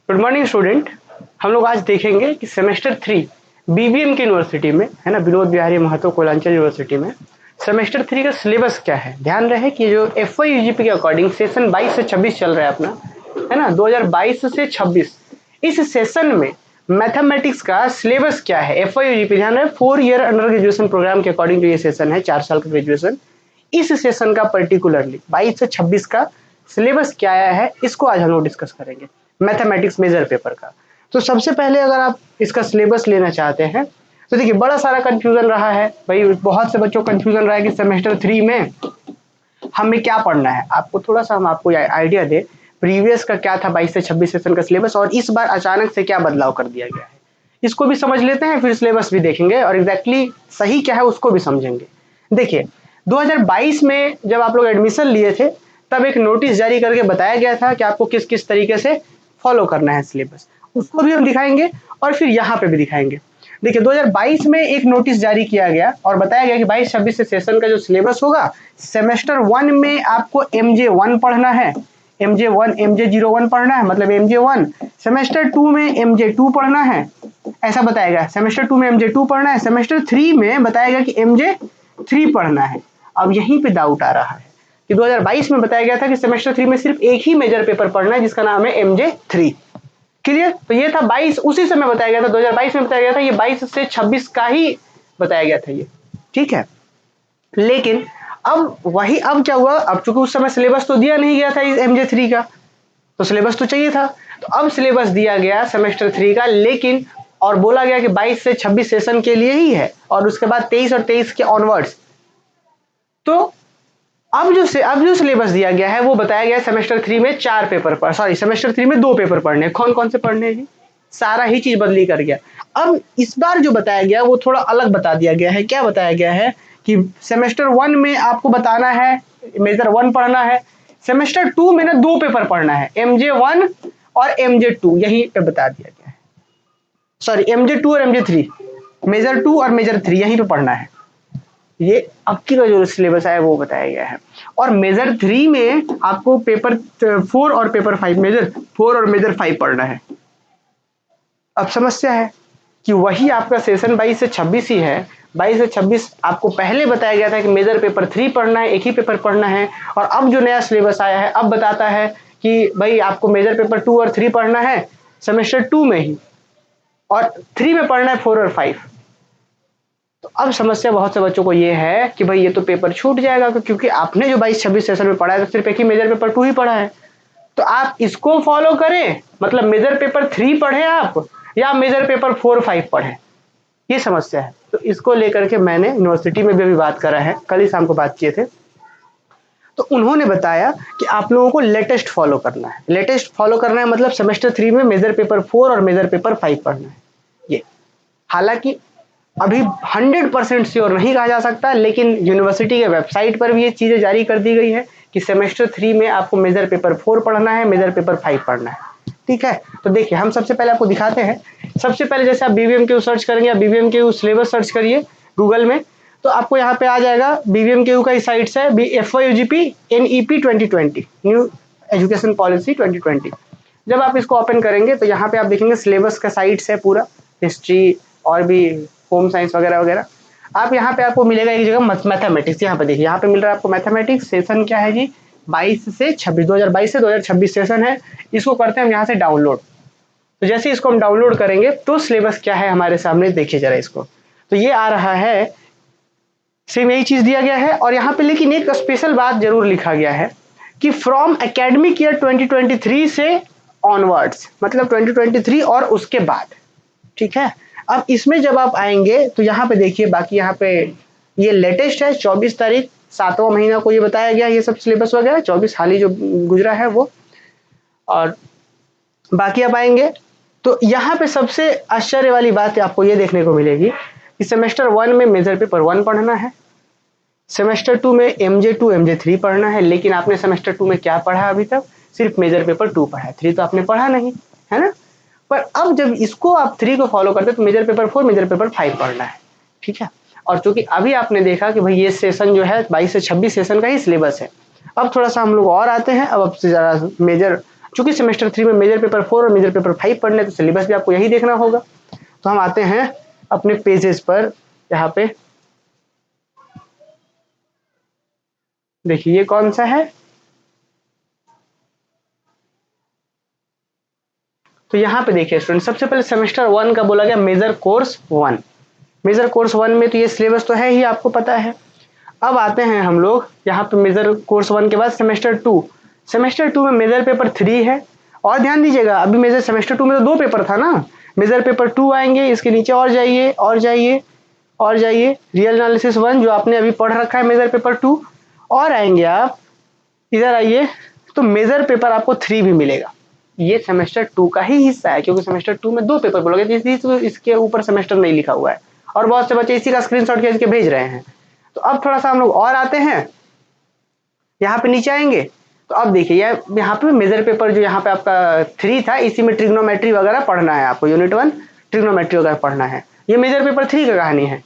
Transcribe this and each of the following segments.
Good morning student. हम लोग आज देखेंगे कि सेमेस्टर 3 बीबीएम की यूनिवर्सिटी में है ना, विनोद बिहारी महतो कोयलांचल यूनिवर्सिटी में सेमेस्टर 3 का सिलेबस क्या है। ध्यान रहे कि जो एफवाई यूजीपी के अकॉर्डिंग सेशन 22 से 26 चल रहा है अपना, है ना, 2022 से 26, इस सेशन में मैथमेटिक्स का सिलेबस क्या है। एफवाई यूजीपी ध्यान रहे 4 ईयर अंडर ग्रेजुएशन प्रोग्राम के अकॉर्डिंग जो ये सेशन है, 4 साल का ग्रेजुएशन, इस सेशन का पर्टिकुलरली 22 से 26 का सिलेबस क्या आया है, इसको आज हम लोग डिस्कस करेंगे मैथमेटिक्स मेजर पेपर का। तो सबसे पहले अगर आप इसका सिलेबस लेना चाहते हैं तो देखिए बड़ा सारा कंफ्यूजन रहा है भाई, बहुत से बच्चों को कंफ्यूजन रहा है कि सेमेस्टर 3 में हमें क्या पढ़ना है। आपको थोड़ा सा हम आपको आइडिया दे, प्रीवियस का क्या था 22 से 26 सेशन का सिलेबस और इस बार अचानक से क्या बदलाव कर दिया गया है, इसको भी समझ लेते हैं, फिर सिलेबस भी देखेंगे और एग्जैक्टली सही क्या है उसको भी समझेंगे। देखिए 2022 में जब आप लोग एडमिशन लिए थे तब एक नोटिस जारी करके बताया गया था कि आपको किस किस तरीके से फॉलो करना है सिलेबस, उसको भी हम दिखाएंगे और फिर यहाँ पे भी दिखाएंगे। देखिए 2022 में एक नोटिस जारी किया गया और बताया गया कि 22-26 से सेशन का जो सिलेबस होगा, सेमेस्टर 1 में आपको MJ1 पढ़ना है, MJ1 MJ01 पढ़ना है, मतलब MJ1। सेमेस्टर 2 में MJ2 पढ़ना है, ऐसा बताया गया। सेमेस्टर 2 में MJ2 पढ़ना है, सेमेस्टर 3 में बताया गया कि MJ3 पढ़ना है। अब यहीं पे डाउट आ रहा है कि 2022 में बताया गया था कि सेमेस्टर 3 में सिर्फ एक ही मेजर पेपर पढ़ना है जिसका नाम है MJ3। क्लियर? तो ये था 22, उसी समय बताया गया था, 2022 में बताया गया था, ये 22 से 26 का ही बताया गया था ये, ठीक है। लेकिन अब वही, अब क्या हुआ, अब चूंकि उस समय सिलेबस तो दिया नहीं गया था इस MJ3 का, तो सिलेबस तो चाहिए था, तो अब सिलेबस दिया गया सेमेस्टर 3 का, लेकिन और बोला गया कि 22 से 26 सेशन के लिए ही है और उसके बाद 23 और 23 के ऑनवर्ड्स। तो अब जो सिलेबस दिया गया है वो बताया गया है सेमेस्टर 3 में 4 पेपर पर, सॉरी सेमेस्टर 3 में 2 पेपर पढ़ने हैं। कौन कौन से पढ़ने हैं जी? सारा ही चीज बदली कर गया। अब इस बार जो बताया गया वो थोड़ा अलग बता दिया गया है। क्या बताया गया है कि सेमेस्टर 1 में आपको बताना है, मेजर 1 पढ़ना है, सेमेस्टर 2 में ना 2 पेपर पढ़ना है, MJ1 और MJ2, यही पे बता दिया गया है। सॉरी MJ2 और MJ3, मेजर 2 और मेजर 3 यहीं पे पढ़ना है। ये अब की का जो सिलेबस है वो बताया गया है। और मेजर 3 में आपको पेपर 4 और पेपर 5, मेजर 4 और मेजर 5 पढ़ना है। अब समस्या है कि वही आपका सेशन 22 से 26 ही है। 22 से 26 आपको पहले बताया गया था कि मेजर पेपर 3 पढ़ना है, एक ही पेपर पढ़ना है, और अब जो नया सिलेबस आया है अब बताता है कि भाई आपको मेजर पेपर 2 और 3 पढ़ना है सेमेस्टर 2 में ही, और 3 में पढ़ना है 4 और 5। तो अब समस्या बहुत से बच्चों को ये है कि भाई ये तो पेपर छूट जाएगा, क्योंकि आपने जो 22-26 सेशन में पढ़ा है तो सिर्फ एक ही मेजर पेपर 2 ही पढ़ा है। तो आप इसको फॉलो करें, मतलब मेजर पेपर 3 पढ़े आप या मेजर पेपर 4-5 पढ़े, ये समस्या है। तो इसको लेकर के मैंने यूनिवर्सिटी में भी अभी बात करा है, कल ही शाम को बात किए थे, तो उन्होंने बताया कि आप लोगों को लेटेस्ट फॉलो करना है। लेटेस्ट फॉलो करना है मतलब सेमेस्टर 3 में मेजर पेपर 4 और मेजर पेपर 5 पढ़ना है। ये हालांकि अभी 100% श्योर नहीं कहा जा सकता, लेकिन यूनिवर्सिटी के वेबसाइट पर भी ये चीजें जारी कर दी गई है कि सेमेस्टर 3 में आपको मेजर पेपर 4 पढ़ना है, मेजर पेपर 5 पढ़ना है, ठीक है। तो देखिए हम सबसे पहले आपको दिखाते हैं। सबसे पहले जैसे आप बीबीएम के सर्च करेंगे या बीबीएम के सिलेबस सर्च करिए गूगल में, तो आपको यहाँ पे आ जाएगा बीबीएम के का साइट है FYUGP NEP 2020, new education policy 2020। जब आप इसको ओपन करेंगे तो यहाँ पे आप देखेंगे सिलेबस का साइट्स है पूरा, हिस्ट्री और भी होम साइंस वगैरह वगैरह। आप यहाँ पे आपको मिलेगा एक जगह मैथमेटिक्स, यहाँ पे देखिए यहाँ पे मिल रहा है आपको मैथमेटिक्स। सेशन क्या है जी? 22 से 26, 2022 से 2026 सेशन है। इसको करते हैं हम यहाँ से डाउनलोड। तो जैसे इसको हम डाउनलोड करेंगे तो सिलेबस क्या है हमारे सामने देखिए जरा इसको, तो ये आ रहा है, सेम यही चीज दिया गया है। और यहाँ पे लेकिन एक स्पेशल बात जरूर लिखा गया है कि फ्रॉम एकेडमिक ईयर 2023 से ऑनवर्ड्स, मतलब 2023 और उसके बाद, ठीक है। अब इसमें जब आप आएंगे तो यहाँ पे देखिए, बाकी यहाँ पे ये लेटेस्ट है 24 तारीख 7वां महीना को ये बताया गया, ये सब सिलेबस वगैरह 24 हाल ही जो गुजरा है वो। और बाकी आप आएंगे तो यहाँ पे सबसे आश्चर्य वाली बात आपको ये देखने को मिलेगी कि सेमेस्टर 1 में मेजर पेपर 1 पढ़ना है, सेमेस्टर 2 में MJ2 MJ3 पढ़ना है। लेकिन आपने सेमेस्टर 2 में क्या पढ़ा अभी तक? सिर्फ मेजर पेपर 2 पढ़ा है, 3 तो आपने पढ़ा नहीं, है ना। पर अब जब इसको आप 3 को फॉलो करते तो मेजर पेपर 4 मेजर पेपर 5 पढ़ना है, ठीक है। और चूंकि अभी आपने देखा कि भाई ये सेशन जो है 22 से 26 सेशन का ही सिलेबस है। अब थोड़ा सा हम लोग और आते हैं, अब जरा मेजर चूंकि सेमेस्टर 3 में मेजर पेपर 4 और मेजर पेपर 5 पढ़ने, तो सिलेबस भी आपको यही देखना होगा। तो हम आते हैं अपने पेजेस पर, यहाँ पे देखिए ये कौन सा है, तो यहाँ पे देखिए स्टूडेंट, सबसे पहले सेमेस्टर 1 का बोला गया मेजर कोर्स 1। मेजर कोर्स 1 में तो ये सिलेबस तो है ही, आपको पता है। अब आते हैं हम लोग यहाँ पे मेजर कोर्स 1 के बाद सेमेस्टर 2। सेमेस्टर 2 में मेजर पेपर 3 है। और ध्यान दीजिएगा, अभी मेजर सेमेस्टर 2 में तो 2 पेपर था ना, मेजर पेपर 2 आएंगे, इसके नीचे और जाइए और जाइए और जाइए, रियल एनालिसिस 1 जो आपने अभी पढ़ रखा है मेजर पेपर 2, और आएंगे आप इधर आइए तो मेजर पेपर आपको 3 भी मिलेगा। ये सेमेस्टर 2 का ही हिस्सा है, क्योंकि सेमेस्टर 2 में 2 पेपर बोलोगे, इसके ऊपर सेमेस्टर नहीं लिखा हुआ है, और बहुत से बच्चे इसी का स्क्रीनशॉट खींच के भेज रहे हैं। तो अब थोड़ा सा हम लोग और आते हैं, यहाँ पे नीचे आएंगे तो अब देखिए यहाँ पे मेजर पेपर जो यहाँ पे आपका 3 था, इसी में ट्रिग्नोमेट्री वगैरह पढ़ना है आपको, यूनिट 1 ट्रिग्नोमेट्री वगैरह पढ़ना है, ये मेजर पेपर 3 का कहानी है।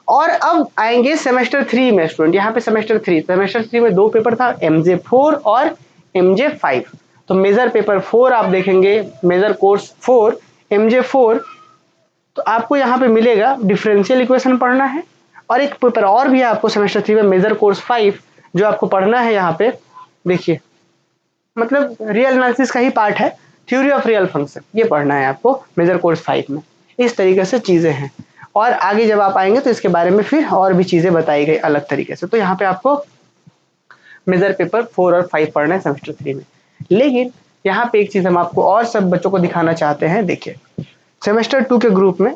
और अब आएंगे सेमेस्टर 3 में स्टूडेंट, यहाँ पे सेमेस्टर 3 में 2 पेपर था, MJ4 और MJ5। तो मेजर पेपर 4 आप देखेंगे, मेजर कोर्स 4 MJ4, तो आपको यहाँ पे मिलेगा डिफरेंशियल इक्वेशन पढ़ना है, और एक पेपर और भी है आपको सेमेस्टर 3 में मेजर कोर्स 5 जो आपको पढ़ना है। यहाँ पे देखिए मतलब रियल एनालिसिस का ही पार्ट है, थ्योरी ऑफ रियल फंक्शन, ये पढ़ना है आपको मेजर कोर्स 5 में। इस तरीके से चीजें हैं, और आगे जब आप आएंगे तो इसके बारे में फिर और भी चीजें बताई गई अलग तरीके से। तो यहाँ पे आपको मेजर पेपर 4 और 5 पढ़ना है सेमेस्टर 3 में। लेकिन यहाँ पे एक चीज हम आपको और सब बच्चों को दिखाना चाहते हैं, देखिए सेमेस्टर 2 के ग्रुप में,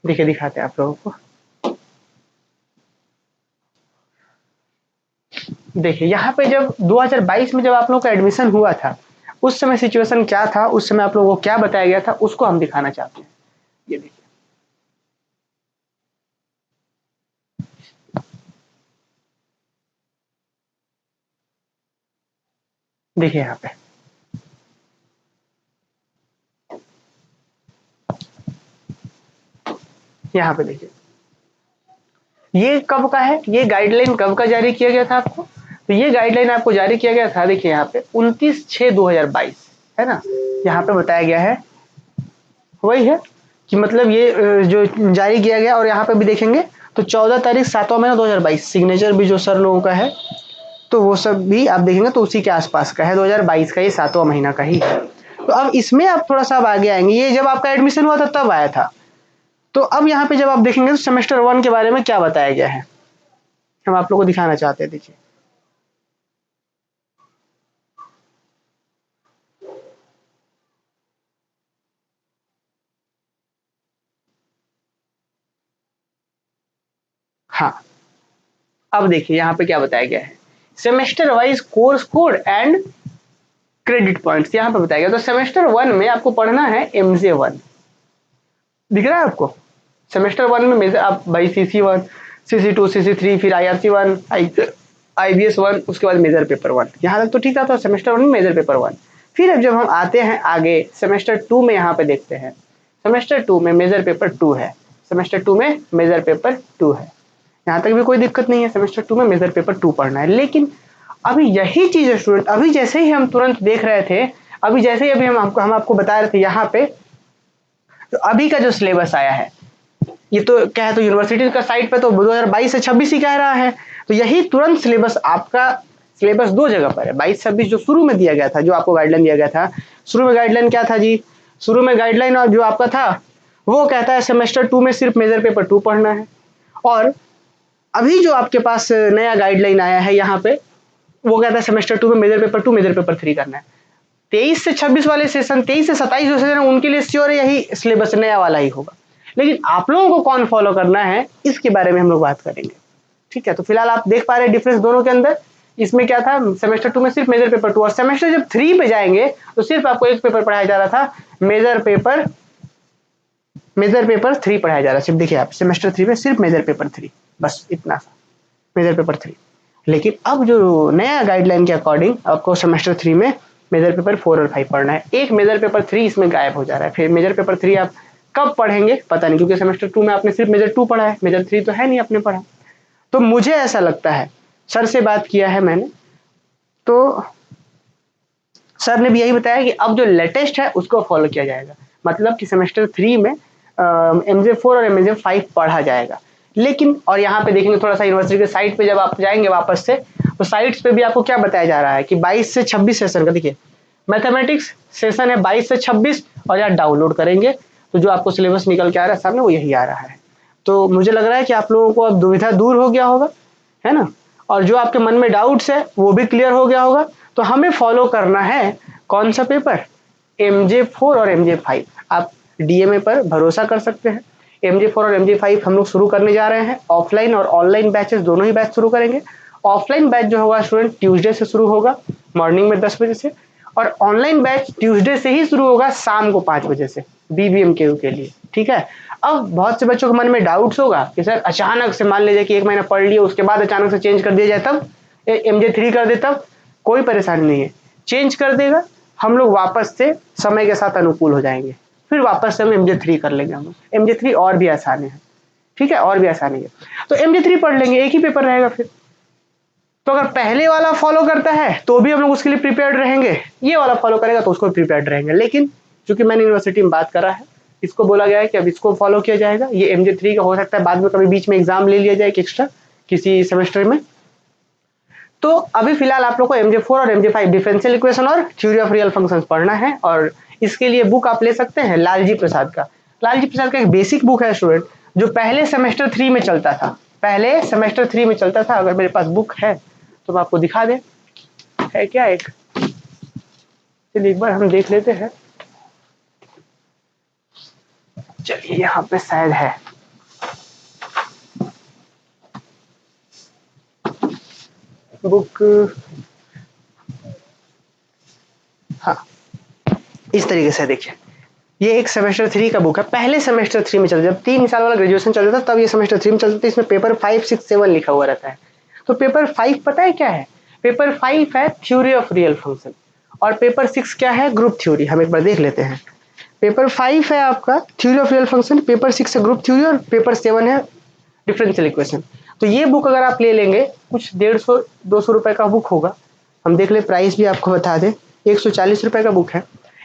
देखिए दिखाते हैं आप लोगों को। देखिए यहाँ पे जब 2022 में जब आप लोगों का एडमिशन हुआ था, उस समय सिचुएशन क्या था, उस समय आप लोगों को क्या बताया गया था, उसको हम दिखाना चाहते हैं। ये देखिए देखिए यहाँ पे, यहाँ पे देखिए ये कब का है, ये गाइडलाइन कब का जारी किया गया था आपको, तो ये गाइडलाइन आपको जारी किया गया था, देखिए यहाँ पे 29/6/2022 है ना, यहाँ पे बताया गया है वही है कि मतलब ये जो जारी किया गया। और यहाँ पे भी देखेंगे तो 14 तारीख 7वां महीना 2022, सिग्नेचर भी जो सर लोगों का है तो वो सब भी आप देखेंगे तो उसी के आसपास का है, 2022 का, ये 7वां महीना का ही है। तो अब इसमें आप थोड़ा सा अब आगे आएंगे, ये जब आपका एडमिशन हुआ था तब आया था। तो अब यहाँ पे जब आप देखेंगे तो सेमेस्टर 1 के बारे में क्या बताया गया है, हम आप लोगों को दिखाना चाहते हैं। देखिए हाँ, अब देखिए यहाँ पे क्या बताया गया है, semester wise course code and credit points यहाँ पे बताया गया। तो सेमेस्टर 1 में आपको पढ़ना है MJ1, दिख रहा है आपको, सेमेस्टर 1 में मेजर आप भाई CC1 CC2 CC3 फिर IRC1 IBS1, उसके बाद मेजर पेपर 1, यहाँ तक तो ठीक था। तो सेमेस्टर 1 में मेजर पेपर 1। फिर अब जब हम आते हैं आगे सेमेस्टर 2 में, यहाँ पे देखते हैं सेमेस्टर 2 में मेजर पेपर 2 है, सेमेस्टर 2 में मेजर पेपर 2 है, यहाँ तक भी कोई दिक्कत नहीं है, सेमेस्टर 2 में मेजर पेपर 2 पढ़ना है। लेकिन अभी यही चीज है स्टूडेंट, अभी जैसे ही हम तुरंत देख रहे थे, अभी जैसे ही अभी हम आपको बता रहे थे यहाँ पे, तो अभी का जो सिलेबस आया है, ये तो क्या है, तो यूनिवर्सिटी का साइट पे तो 2022 से 26 ही कह रहा है। तो यही तुरंत सिलेबस, आपका सिलेबस 2 जगह पर है, 22-26 जो शुरू में दिया गया था, जो आपको गाइडलाइन दिया गया था। शुरू में गाइडलाइन क्या था जी, शुरू में गाइडलाइन जो आपका था वो कहता है सेमेस्टर 2 में सिर्फ मेजर पेपर 2 पढ़ना है। और अभी जो आपके पास नया गाइडलाइन आया है यहाँ पे, वो कहता है सेमेस्टर 2 में मेजर पेपर 2 मेजर पेपर 3 करना है। 23 से 26 वाले सेशन, 23 से 27 जो सेशन, उनके लिए श्योर है यही सिलेबस नया वाला ही होगा। लेकिन आप लोगों को कौन फॉलो करना है, इसके बारे में हम लोग बात करेंगे। ठीक है, तो फिलहाल आप देख पा रहे हैं डिफरेंस दोनों के अंदर। इसमें क्या था, सेमेस्टर 2 में सिर्फ मेजर पेपर 2, और सेमेस्टर जब 3 पे जाएंगे तो सिर्फ आपको एक पेपर पढ़ाया जा रहा था, मेजर पेपर 3 पढ़ाया जा रहा है सिर्फ। देखिए आप सेमेस्टर 3 में सिर्फ मेजर पेपर 3, बस इतना सा, मेजर पेपर 3। लेकिन अब जो नया गाइडलाइन के अकॉर्डिंग आपको सेमेस्टर 3 में मेजर पेपर 4 और 5 पढ़ना है, एक मेजर पेपर 3 इसमें गायब हो जा रहा है। फिर मेजर पेपर 3 आप कब पढ़ेंगे पता नहीं, क्योंकि सेमेस्टर 2 में आपने सिर्फ मेजर 2 पढ़ा है, मेजर 3 तो है नहीं आपने पढ़ा। तो मुझे ऐसा लगता है, सर से बात किया है मैंने, तो सर ने भी यही बताया कि अब जो लेटेस्ट है उसको फॉलो किया जाएगा, मतलब कि सेमेस्टर 3 में MJ4 और MJ5 पढ़ा जाएगा। लेकिन और यहाँ पे देखेंगे थोड़ा सा यूनिवर्सिटी के साइट पे जब आप जाएंगे वापस से, तो साइट्स पे भी आपको क्या बताया जा रहा है कि 22 से 26 सेशन का, देखिए मैथमेटिक्स सेशन है 22 से 26, और यार डाउनलोड करेंगे तो जो आपको सिलेबस निकल के आ रहा है सामने वो यही आ रहा है। तो मुझे लग रहा है कि आप लोगों को अब दुविधा दूर हो गया होगा, है ना, और जो आपके मन में डाउट्स है वो भी क्लियर हो गया होगा। तो हमें फॉलो करना है कौन सा पेपर, MJ4 और MJ5। आप DMA पर भरोसा कर सकते हैं। MJ4 और MJ5 हम लोग शुरू करने जा रहे हैं, ऑफलाइन और ऑनलाइन बैचेस दोनों ही बैच शुरू करेंगे। ऑफलाइन बैच जो होगा स्टूडेंट ट्यूसडे से शुरू होगा मॉर्निंग में 10 बजे से, और ऑनलाइन बैच ट्यूसडे से ही शुरू होगा शाम को 5 बजे से BBMKU के लिए, ठीक है। अब बहुत से बच्चों के मन में डाउट्स होगा कि सर अचानक से मान लीजिए कि 1 महीना पढ़ लिया उसके बाद अचानक से चेंज कर दिया जाए तब, MJ3 कर दे तब, कोई परेशानी नहीं है, चेंज कर देगा हम लोग वापस से समय के साथ अनुकूल हो जाएंगे, फिर वापस से हम MJ3 कर लेंगे। हम लोग MJ3 और भी आसान है, ठीक है, और भी आसानी है, तो MJ3 पढ़ लेंगे, एक ही पेपर रहेगा फिर। तो अगर पहले वाला फॉलो करता है तो भी हम लोग उसके लिए प्रिपेयर्ड रहेंगे, ये वाला फॉलो करेगा तो उसको प्रिपेयर्ड रहेंगे। लेकिन चूंकि मैंने यूनिवर्सिटी में बात करा है, इसको बोला गया है कि अब इसको फॉलो किया जाएगा। ये MJ3 का हो सकता है बाद में कभी बीच में एग्जाम ले लिया जाए एक्स्ट्रा किसी सेमेस्टर में। तो अभी फिलहाल आप लोग को MJ4 और MJ5 डिफरेंशियल इक्वेशन और थ्योरी ऑफ रियल फंक्शंस पढ़ना है, और इसके लिए बुक आप ले सकते हैं लालजी प्रसाद का। लालजी प्रसाद का एक बेसिक बुक है स्टूडेंट, जो पहले सेमेस्टर 3 में चलता था, पहले सेमेस्टर 3 में चलता था। अगर मेरे पास बुक है तो मैं आपको दिखा दें, है क्या एक, चलिए एक बार हम देख लेते हैं। चलिए यहाँ पे शायद है, बुक, हाँ इस तरीके से देखिए, ये एक सेमेस्टर 3 का बुक है, पहले सेमेस्टर 3 में चलता, जब 3 साल वाला ग्रेजुएशन चलता था तब ये सेमेस्टर 3 में चलता था। इसमें पेपर 5, 6, 7 लिखा हुआ रहता है। तो पेपर 5 पता है क्या है, पेपर 5 है थ्योरी ऑफ रियल फंक्शन, और पेपर 6 क्या है, ग्रुप थ्योरी। हम एक बार देख लेते हैं। पेपर 5 है आपका theory of real function, paper 6 है ग्रुप थ्योरी, और पेपर 7 है डिफरेंशियल इक्वेशन। तो ये बुक अगर आप ले लेंगे, कुछ 150-200 रुपए का बुक होगा। हम देख ले प्राइस भी आपको बता दें, 140 रुपए का बुक है।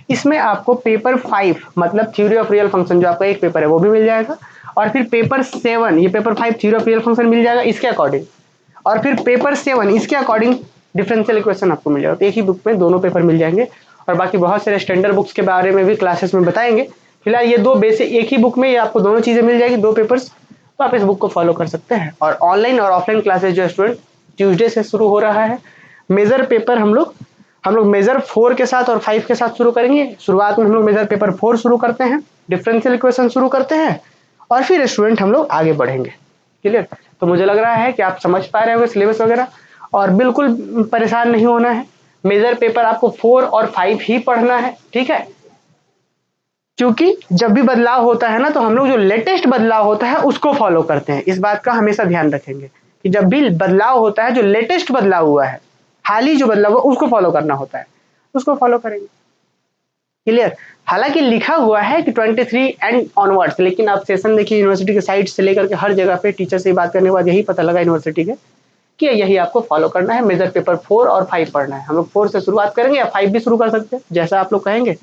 इसमें आपको पेपर 5 मतलब थ्योरी ऑफ रियल फंक्शन जो आपका एक पेपर है वो भी मिल जाएगा, और फिर पेपर 7 ये paper 5 theory of real function मिल जाएगा इसके अकॉर्डिंग, और फिर पेपर 7 इसके अकॉर्डिंग डिफरेंशियल इक्वेशन आपको मिल जाएगा। तो एक ही बुक में दोनों पेपर मिल जाएंगे, और बाकी बहुत सारे स्टैंडर्ड बुक्स के बारे में भी क्लासेस में बताएंगे। फिलहाल ये दो बेसिक एक ही बुक में ये आपको दोनों चीजें मिल जाएगी, दो पेपर्स। तो आप इस बुक को फॉलो कर सकते हैं। और ऑनलाइन और ऑफलाइन क्लासेस जो स्टूडेंट ट्यूसडे से शुरू हो रहा है। मेजर पेपर हम लोग मेजर 4 के साथ और 5 के साथ शुरू करेंगे। शुरुआत में हम लोग मेजर पेपर 4 शुरू करते हैं, डिफरेंशियल इक्वेशन शुरू करते हैं, और फिर स्टूडेंट हम लोग आगे बढ़ेंगे। क्लियर? तो मुझे लग रहा है कि आप समझ पा रहे होंगे सिलेबस वगैरह, और बिल्कुल परेशान नहीं होना है। मेजर पेपर आपको 4 और 5 ही पढ़ना है, ठीक है। क्योंकि जब भी बदलाव होता है ना, तो हम लोग जो लेटेस्ट बदलाव होता है उसको फॉलो करते हैं। इस बात का हमेशा ध्यान रखेंगे कि जब भी बदलाव होता है, जो लेटेस्ट बदलाव हुआ है, हाल ही जो बदलाव हुआ उसको फॉलो करना होता है, उसको फॉलो करेंगे। क्लियर? हालांकि लिखा हुआ है कि 23 एंड ऑनवर्ड्स, लेकिन आप सेशन देखिए यूनिवर्सिटी के साइट से लेकर के हर जगह पे टीचर से बात करने के बाद यही पता लगा यूनिवर्सिटी के कि यही आपको फॉलो करना है। मेजर पेपर 4 और 5 पढ़ना है। हम लोग 4 से शुरुआत करेंगे या 5 भी शुरू कर सकते हैं, जैसा आप लोग कहेंगे।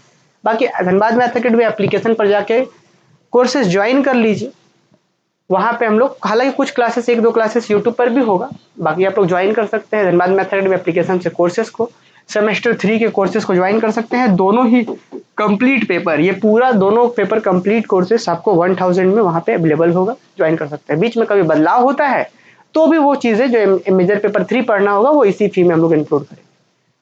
बाकी धनबाद मैथ अकेडमी एप्लीकेशन पर जाके कोर्सेज ज्वाइन कर लीजिए। वहां पे हम लोग, हालांकि कुछ क्लासेस 1-2 क्लासेस यूट्यूब पर भी होगा, बाकी आप लोग ज्वाइन कर सकते हैं धनबाद मैथ अकेडमी एप्लीकेशन से कोर्सेज को। सेमेस्टर 3 के कोर्सेज को ज्वाइन कर सकते हैं, दोनों ही कंप्लीट पेपर, ये पूरा दोनों पेपर कंप्लीट कोर्सेज आपको 1000 में वहां पे अवेलेबल होगा, ज्वाइन कर सकते हैं। बीच में कभी बदलाव होता है तो भी वो चीजें जो मेजर पेपर 3 पढ़ना होगा वो इसी फी में हम लोग इंक्लूड करेंगे,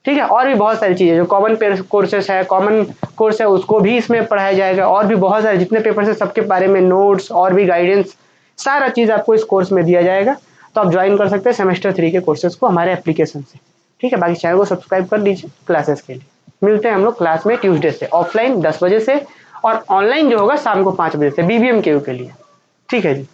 ठीक है। और भी बहुत सारी चीजें जो कॉमन कोर्सेस है, कॉमन कोर्स है, उसको भी इसमें पढ़ाया जाएगा। और भी बहुत सारे जितने पेपर्स है सबके बारे में नोट्स और भी गाइडेंस, सारा चीज आपको इस कोर्स में दिया जाएगा। तो आप ज्वाइन कर सकते हैं सेमेस्टर 3 के कोर्सेज को हमारे एप्लीकेशन से, ठीक है। बाकी चैनल को सब्सक्राइब कर लीजिए क्लासेस के लिए। मिलते हैं हम लोग क्लास में ट्यूसडे से, ऑफलाइन 10 बजे से, और ऑनलाइन जो होगा शाम को 5 बजे से BBMKU के लिए, ठीक है जी।